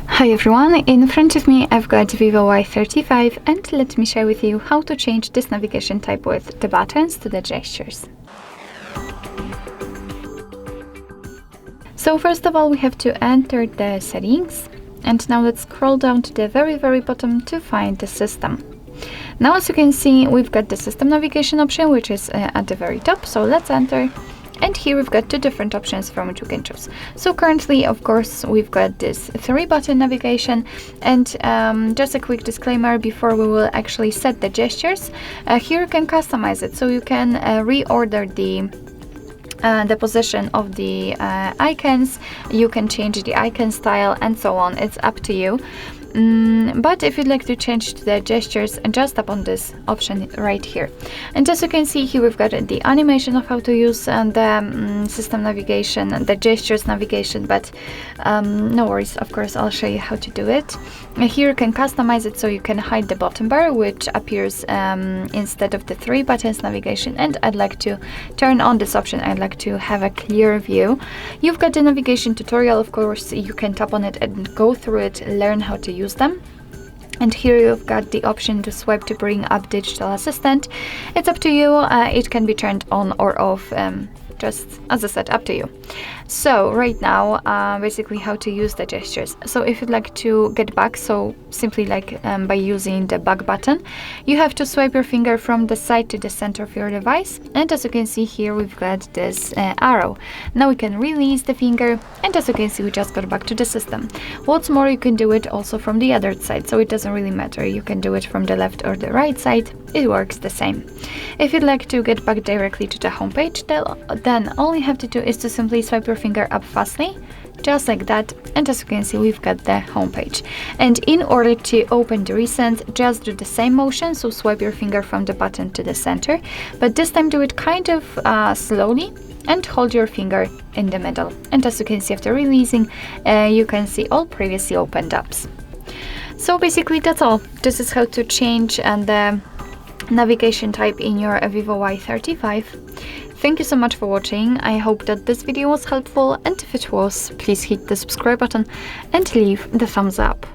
Hi everyone, in front of me I've got VIVO Y35 and let me share with you how to change this navigation type with the buttons to the gestures. So first of all we have to enter the settings, and now let's scroll down to the very bottom to find the system. Now as you can see we've got the system navigation option, which is at the very top, so let's enter. And here we've got two different options from which we can choose. So currently, of course, we've got this 3-button navigation, and just a quick disclaimer before we will actually set the gestures. Here you can customize it, so you can reorder the position of the icons, you can change the icon style and so on. It's up to you. But if you'd like to change the gestures, just tap on this option right here. And as you can see here, we've got the animation of how to use the system navigation, the gestures navigation, but no worries, of course I'll show you how to do it. Here you can customize it, so you can hide the bottom bar, which appears instead of the 3 buttons navigation, and I'd like to turn on this option. I'd like to have a clear view. You've got the navigation tutorial, of course, you can tap on it and go through it, learn how to use them. And here you've got the option to swipe to bring up digital assistant. It's up to you, it can be turned on or off, just as I said, up to you. So right now, basically how to use the gestures. So if you'd like to get back, so simply like by using the back button, you have to swipe your finger from the side to the center of your device. And as you can see here, we've got this arrow. Now we can release the finger, and as you can see, we just got back to the system. What's more, you can do it also from the other side, so it doesn't really matter. You can do it from the left or the right side. It works the same. If you'd like to get back directly to the homepage, then all you have to do is to simply swipe your finger up fastly, just like that, and as you can see, we've got the homepage. And in order to open the recent, just do the same motion, so swipe your finger from the button to the center, but this time do it kind of slowly and hold your finger in the middle. And as you can see, after releasing, you can see all previously opened apps. So basically that's all. This is how to change the navigation type in your VIVO Y35. Thank you so much for watching. I hope that this video was helpful, and if it was, please hit the subscribe button and leave the thumbs up.